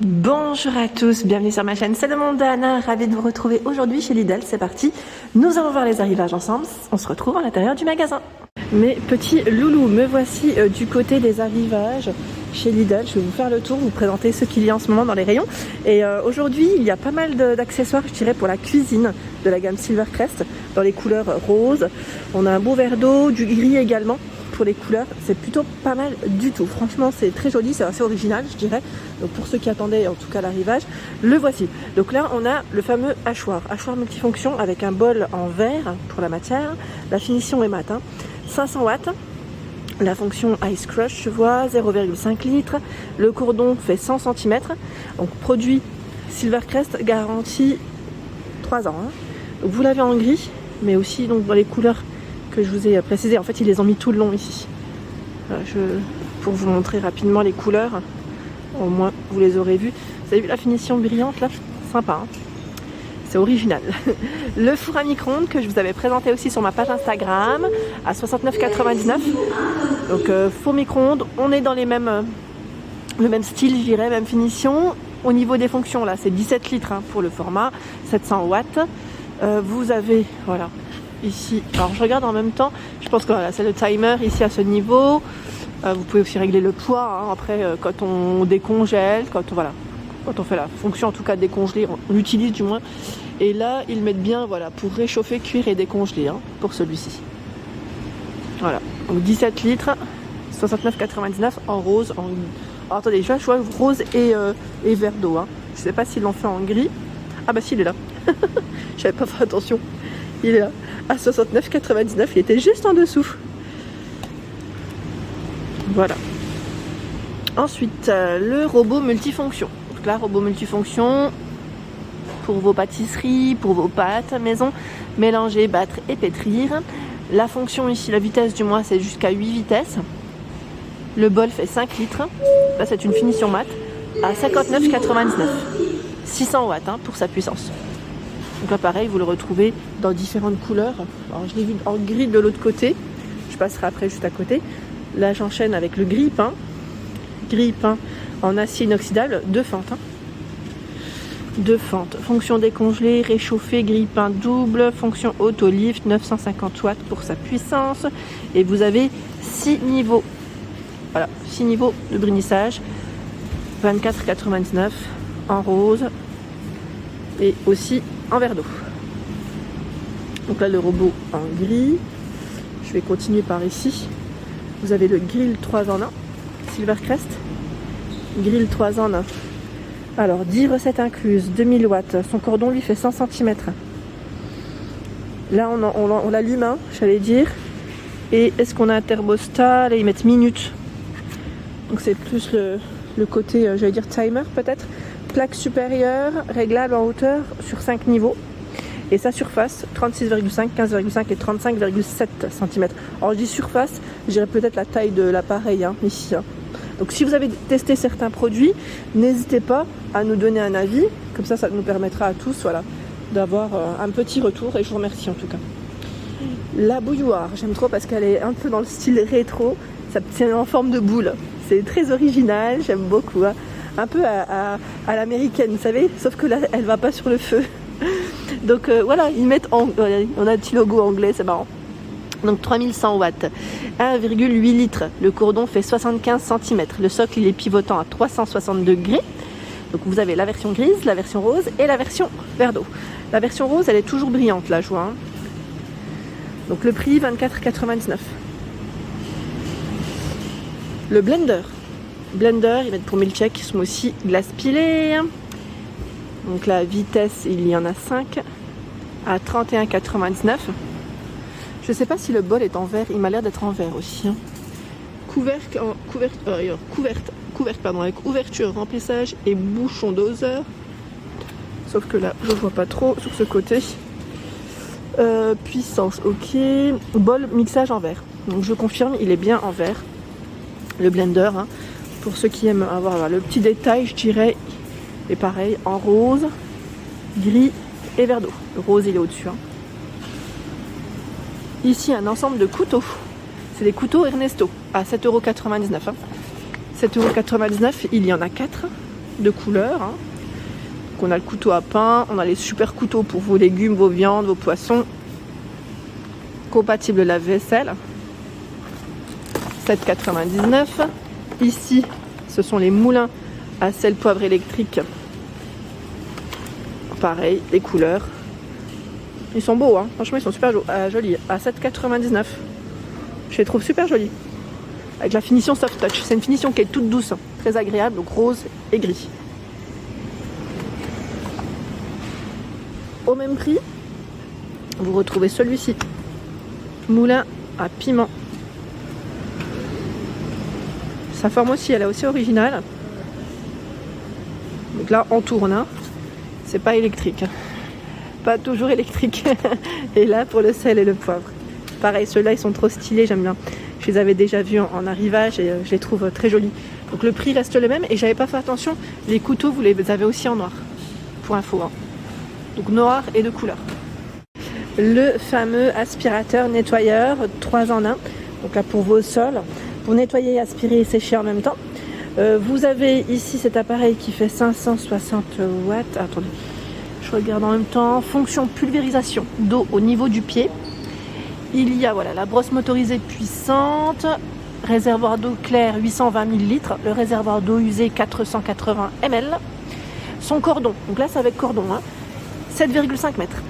Bonjour à tous, bienvenue sur ma chaîne, c'est Dana, ravie de vous retrouver aujourd'hui chez Lidl, c'est parti. Nous allons voir les arrivages ensemble, on se retrouve à l'intérieur du magasin. Mes petits loulous, me voici du côté des arrivages chez Lidl. Je vais vous faire le tour, vous présenter ce qu'il y a en ce moment dans les rayons. Et aujourd'hui, il y a pas mal d'accessoires, je dirais, pour la cuisine de la gamme Silvercrest, dans les couleurs roses. On a un beau verre d'eau, du gris également. Pour les couleurs, c'est plutôt pas mal du tout. Franchement, c'est très joli, c'est assez original, je dirais. Donc pour ceux qui attendaient en tout cas l'arrivage, le voici. Donc là, on a le fameux hachoir multifonction avec un bol en verre pour la matière. La finition est mat, 500 watts. La fonction Ice Crush, je vois, 0,5 litres. Le cordon fait 100 cm. Donc produit Silvercrest, garantie 3 ans. Donc vous l'avez en gris, mais aussi donc dans les couleurs que je vous ai précisé. En fait, ils les ont mis tout le long ici. Pour vous montrer rapidement les couleurs, au moins vous les aurez vues. Vous avez vu la finition brillante là? Sympa, c'est original. Le four à micro-ondes que je vous avais présenté aussi sur ma page Instagram à 69,99. Donc four micro-ondes, on est dans le même style, je dirais, même finition. Au niveau des fonctions, là, c'est 17 litres pour le format, 700 watts. Vous avez, voilà, ici, alors je regarde en même temps, je pense que voilà, c'est le timer ici à ce niveau. Vous pouvez aussi régler le poids, après quand on décongèle, quand on fait la fonction en tout cas décongeler, on l'utilise du moins. Et là ils mettent bien, voilà, pour réchauffer, cuire et décongeler pour celui-ci. Voilà, donc 17 litres, 69,99 en rose. Alors, attendez, je vois rose et vert d'eau. Je sais pas s'ils l'ont fait en gris. Ah bah si, il est là. J'avais pas fait attention. Il est là, à 69,99, il était juste en dessous. Voilà. Ensuite, le robot multifonction. Donc là, robot multifonction pour vos pâtisseries, pour vos pâtes à maison, mélanger, battre et pétrir. La fonction ici, la vitesse du moins, c'est jusqu'à 8 vitesses. Le bol fait 5 litres. Là, c'est une finition mat à 59,99. 600 watts pour sa puissance. Donc là pareil, vous le retrouvez dans différentes couleurs. Alors je l'ai vu en gris de l'autre côté, je passerai après juste à côté. Là j'enchaîne avec le gris peint en acier inoxydable, 2 fentes. 2 fentes, fonction décongelée, réchauffée, gris peint double, fonction auto lift, 950 watts pour sa puissance. Et vous avez 6 niveaux, voilà, 6 niveaux de brunissage, 24,99 en rose et aussi en verre d'eau. Donc là le robot en gris. Je vais continuer par ici. Vous avez le grill 3 en 1 Silvercrest. Grill 3 en 1. Alors 10 recettes incluses, 2000 watts. Son cordon lui fait 100 cm. Là on l'allume, j'allais dire. Et est-ce qu'on a un thermostat? Là ils mettent minutes. Donc c'est plus le côté, j'allais dire timer peut-être. Plaque supérieure, réglable en hauteur sur 5 niveaux. Et sa surface, 36,5, 15,5 et 35,7 cm. Alors je dis surface, je dirais peut-être la taille de l'appareil ici. Donc si vous avez testé certains produits, n'hésitez pas à nous donner un avis. Comme ça nous permettra à tous, voilà, d'avoir un petit retour. Et je vous remercie en tout cas. La bouilloire, j'aime trop parce qu'elle est un peu dans le style rétro. Ça tient en forme de boule. C'est très original, j'aime beaucoup. Un peu à l'américaine, vous savez, sauf que là, elle va pas sur le feu. Donc voilà, ils mettent on a un petit logo anglais, c'est marrant. Donc 3100 watts, 1,8 litres. Le cordon fait 75 cm. Le socle, il est pivotant à 360 degrés. Donc vous avez la version grise, la version rose et la version vert d'eau. La version rose, elle est toujours brillante, là, je vois. Donc le prix, 24,99. Le blender, ils mettent pour milkshake, smoothie, glace pilée. Donc la vitesse, il y en a 5 à 31,99. Je sais pas si le bol est en verre, il m'a l'air d'être en verre aussi. Couverte avec ouverture, remplissage et bouchon doseur. Sauf que là, je vois pas trop sur ce côté. Puissance, ok. Bol mixage en verre. Donc je confirme, il est bien en verre. Le blender, pour ceux qui aiment avoir le petit détail, je dirais, et pareil, en rose, gris et vert d'eau. Le rose, il est au-dessus. Ici, un ensemble de couteaux. C'est des couteaux Ernesto à 7,99 €. 7,99 €, il y en a 4. de couleurs. Hein. Donc on a le couteau à pain, on a les super couteaux pour vos légumes, vos viandes, vos poissons. Compatible lave-vaisselle. 7,99 €. Ici, ce sont les moulins à sel poivre électrique. Pareil, les couleurs. Ils sont beaux, hein. Franchement, ils sont super jolis. À 7,99 €. Je les trouve super jolis. Avec la finition soft touch. C'est une finition qui est toute douce, hein. Très agréable, donc rose et gris. Au même prix, vous retrouvez celui-ci. Moulin à piment. Sa forme aussi, elle est aussi originale. Donc là, on tourne. Hein. C'est pas électrique. Pas toujours électrique. Et là, pour le sel et le poivre. Pareil, ceux-là, ils sont trop stylés, j'aime bien. Je les avais déjà vus en arrivage et je les trouve très jolis. Donc le prix reste le même et j'avais pas fait attention. Les couteaux, vous les avez aussi en noir. Pour info. Hein. Donc noir et de couleur. Le fameux aspirateur nettoyeur 3 en 1. Donc là pour vos sols, pour nettoyer, aspirer et sécher en même temps. Vous avez ici cet appareil qui fait 560 watts. Attendez, je regarde en même temps. Fonction pulvérisation d'eau au niveau du pied. Il y a voilà, la brosse motorisée puissante, réservoir d'eau claire 820 ml, le réservoir d'eau usée 480 ml. Son cordon, donc là c'est avec cordon, hein, 7,5 mètres.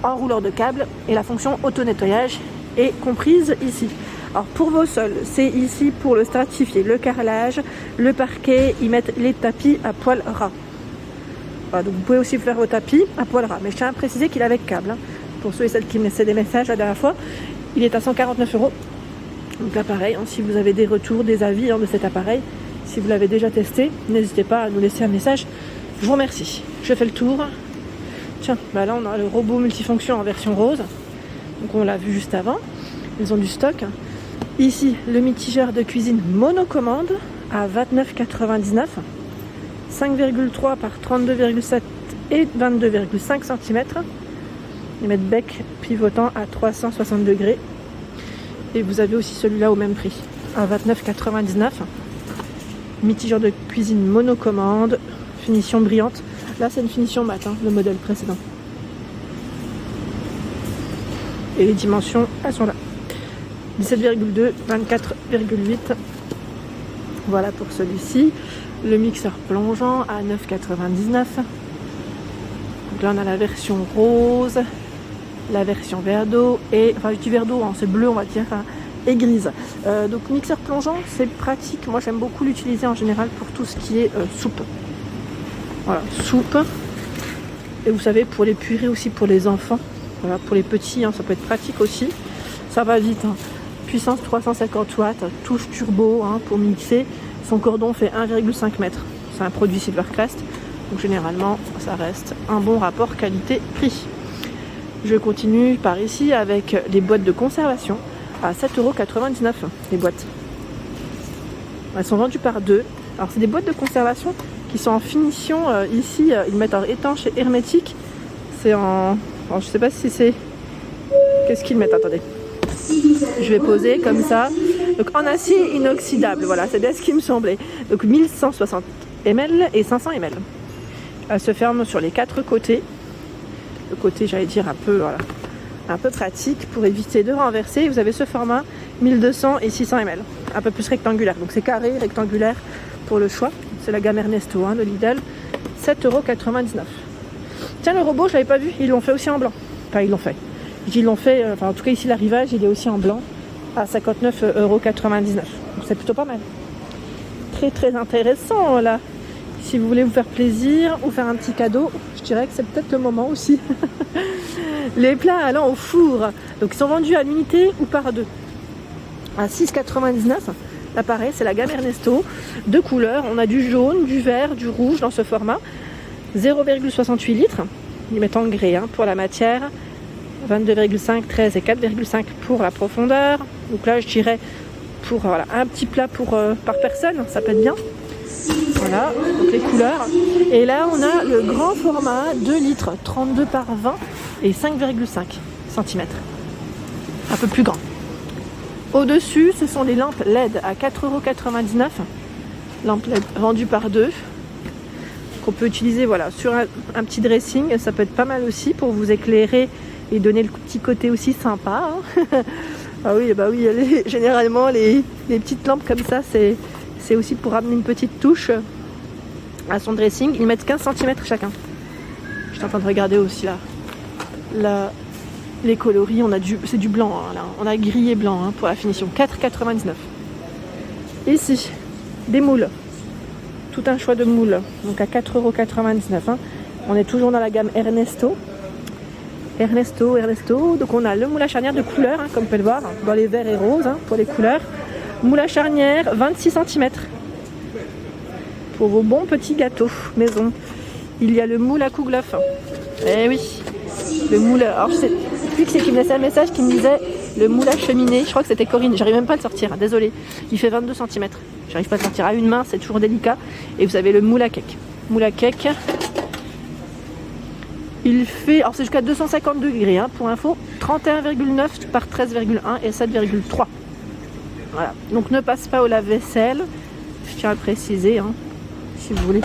Enrouleur de câble et la fonction auto-nettoyage est comprise ici. Alors pour vos sols, c'est ici pour le stratifier, le carrelage, le parquet, ils mettent les tapis à poil ras. Voilà, donc vous pouvez aussi faire vos tapis à poil ras, mais je tiens à préciser qu'il est avec câble. Hein. Pour ceux et celles qui me laissaient des messages la dernière fois, il est à 149 €. Donc là pareil, hein, si vous avez des retours, des avis de cet appareil, si vous l'avez déjà testé, n'hésitez pas à nous laisser un message. Je vous remercie. Je fais le tour. Tiens, bah là on a le robot multifonction en version rose. Donc on l'a vu juste avant. Ils ont du stock. Ici, le mitigeur de cuisine monocommande à 29,99 €. 5,3 par 32,7 et 22,5 cm. Ils mettent bec pivotant à 360 degrés. Et vous avez aussi celui-là au même prix, à 29,99 €. Mitigeur de cuisine monocommande, finition brillante. Là, c'est une finition mat, hein, le modèle précédent. Et les dimensions, elles sont là. 17,2, 24,8. Voilà pour celui-ci. Le mixeur plongeant à 9,99 €. Donc là, on a la version rose, la version verre d'eau et, enfin, je dis verre d'eau, hein, c'est bleu, on va dire, hein, et grise. Donc mixeur plongeant, c'est pratique. Moi, j'aime beaucoup l'utiliser en général pour tout ce qui est soupe. Voilà, soupe. Et vous savez, pour les purées aussi pour les enfants. Voilà, pour les petits, hein, ça peut être pratique aussi. Ça va vite. Hein. Puissance 350 watts, touche turbo hein, pour mixer. Son cordon fait 1,5 mètres. C'est un produit Silvercrest. Donc généralement, ça reste un bon rapport qualité-prix. Je continue par ici avec les boîtes de conservation à 7,99 €. Les boîtes. Elles sont vendues par 2. Alors c'est des boîtes de conservation qui sont en finition. Ici, ils mettent en étanche et hermétique. C'est en... Alors, je sais pas si c'est... Qu'est-ce qu'ils mettent? Attendez. Je vais poser comme ça. Donc en acier inoxydable. Voilà, c'est bien ce qui me semblait. Donc 1160 ml et 500 ml. Elle se ferme sur les 4 côtés. Le côté, j'allais dire, un peu, voilà, un peu pratique pour éviter de renverser. Vous avez ce format 1200 et 600 ml. Un peu plus rectangulaire. Donc c'est carré, rectangulaire pour le choix. C'est la gamme Ernesto hein, de Lidl. 7,99 €. Tiens, le robot, je l'avais pas vu. Ils l'ont fait aussi en blanc. Enfin, ils l'ont fait. Ils l'ont fait, enfin en tout cas ici l'arrivage, il est aussi en blanc à 59,99 €. Donc c'est plutôt pas mal. Très très intéressant là. Si vous voulez vous faire plaisir ou faire un petit cadeau, je dirais que c'est peut-être le moment aussi. Les plats allant au four, donc ils sont vendus à l'unité ou par 2. À 6,99 €. Là pareil, c'est la gamme Ernesto. 2 couleurs, on a du jaune, du vert, du rouge dans ce format. 0,68 litres. Ils mettent en grès hein, pour la matière. 22,5, 13 et 4,5 pour la profondeur. Donc là, je dirais pour voilà, un petit plat pour, par personne, ça peut être bien. Voilà, donc les couleurs. Et là, on a le grand format 2 litres, 32 par 20 et 5,5 cm. Un peu plus grand. Au-dessus, ce sont les lampes LED à 4,99 €. Lampes LED vendues par 2. qu'on peut utiliser voilà, sur un petit dressing. Ça peut être pas mal aussi pour vous éclairer et donner le petit côté aussi sympa. Hein. Ah oui, bah oui, généralement les petites lampes comme ça, c'est aussi pour amener une petite touche à son dressing. Ils mettent 15 cm chacun. Je suis en train de regarder aussi là. Les coloris, c'est du blanc, hein, là. On a gris et blanc hein, pour la finition. 4,99. Ici, des moules. Tout un choix de moules. Donc à 4,99 €. Hein. On est toujours dans la gamme Ernesto. Donc on a le moule à charnière de couleur, hein, comme vous pouvez le voir, dans les verts et roses hein, pour les couleurs. Moule à charnière, 26 cm. Pour vos bons petits gâteaux maison. Il y a le moule à kouglof. Eh oui, le moule. Alors je sais plus qui c'est qui me laissait un message qui me disait le moule à cheminée. Je crois que c'était Corinne. J'arrive même pas à le sortir. Hein, désolée. Il fait 22 cm. J'arrive pas à le sortir à une main. C'est toujours délicat. Et vous avez le moule à cake. Moule à cake. Il fait, alors c'est jusqu'à 250 degrés hein, pour info, 31,9 par 13,1 et 7,3. Voilà, donc ne passe pas au lave-vaisselle, je tiens à le préciser, hein, si vous voulez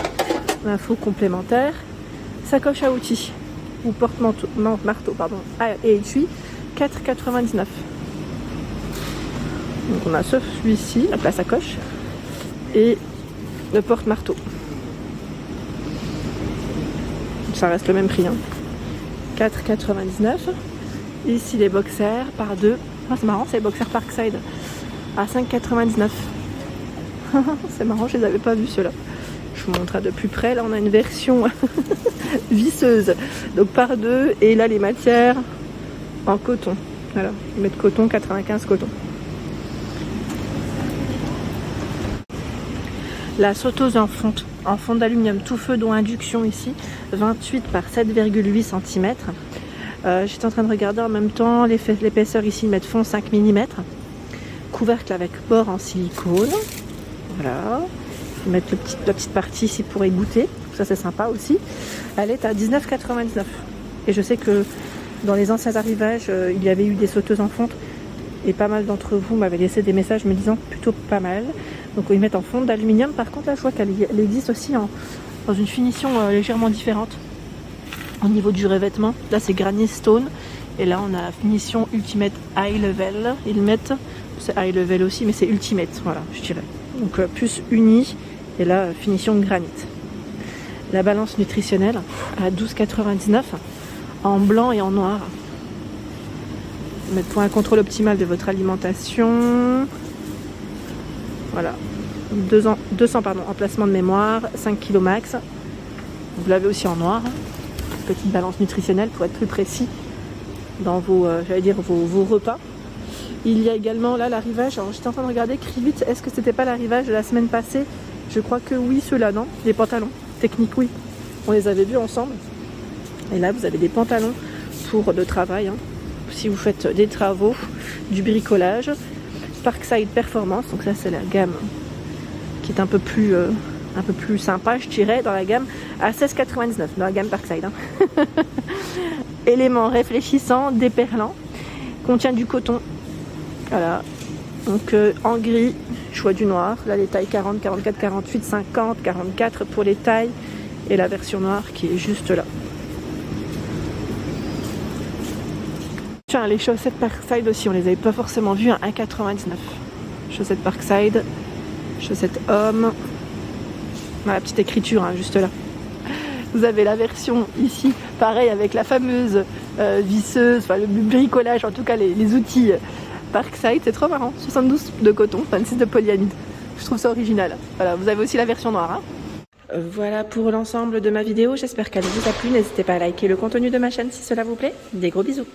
l'info complémentaire. Sacoche à outils, ou porte-marteau, pardon, et étui, 4,99. Donc on a celui-ci, la sacoche, et le porte-marteau. Ça reste le même prix, hein. 4,99. Ici les boxers par 2. Ah, c'est marrant, c'est les boxers Parkside à 5,99. C'est marrant, je les avais pas vus ceux-là. Je vous montrerai de plus près. Là, on a une version visseuse, donc par 2. Et là, les matières en coton. Voilà, ils mettent coton, 95 coton. La sauteuse en fonte d'aluminium tout feu dont induction ici, 28 par 7,8 cm. J'étais en train de regarder en même temps l'épaisseur ici, ils mettent fond 5 mm. Couvercle avec bord en silicone. Voilà. Ils mettent la petite partie ici pour égoutter. Ça c'est sympa aussi. Elle est à 19,99. Et je sais que dans les anciens arrivages, il y avait eu des sauteuses en fonte. Et pas mal d'entre vous m'avaient laissé des messages me disant plutôt pas mal. Donc ils mettent en fonte d'aluminium. Par contre là je vois qu'elle existe aussi dans une finition légèrement différente. Au niveau du revêtement, là c'est granit stone. Et là on a la finition ultimate high level. Ils mettent, c'est high level aussi mais c'est ultimate, voilà je dirais. Donc plus uni et là finition granit. La balance nutritionnelle à 12,99 en blanc et en noir. Mettre pour un contrôle optimal de votre alimentation. Voilà, 200 emplacements de mémoire, 5 kg max. Vous l'avez aussi en noir. Petite balance nutritionnelle pour être plus précis dans vos, vos repas. Il y a également là l'arrivage. Alors j'étais en train de regarder Cribit. Est-ce que c'était pas l'arrivage de la semaine passée? Je crois que oui, ceux-là, non? Les pantalons techniques, oui. On les avait vus ensemble. Et là, vous avez des pantalons pour le travail. Hein. Si vous faites des travaux, du bricolage. Parkside Performance, donc ça c'est la gamme qui est un peu plus sympa je dirais dans la gamme à 16,99 dans la gamme Parkside. Hein. Élément réfléchissant, déperlant, contient du coton. Voilà, donc en gris, choix du noir. Là les tailles 40, 44, 48, 50, 44 pour les tailles et la version noire qui est juste là. Tiens, les chaussettes Parkside aussi, on les avait pas forcément vues à 1,99. Chaussettes Parkside, chaussettes hommes. La petite écriture, hein, juste là. Vous avez la version ici, pareil avec la fameuse visseuse, enfin le bricolage, en tout cas les outils Parkside. C'est trop marrant. 72 de coton, 26 de polyamide. Je trouve ça original. Voilà, vous avez aussi la version noire. Hein. Voilà pour l'ensemble de ma vidéo. J'espère qu'elle vous a plu. N'hésitez pas à liker le contenu de ma chaîne si cela vous plaît. Des gros bisous.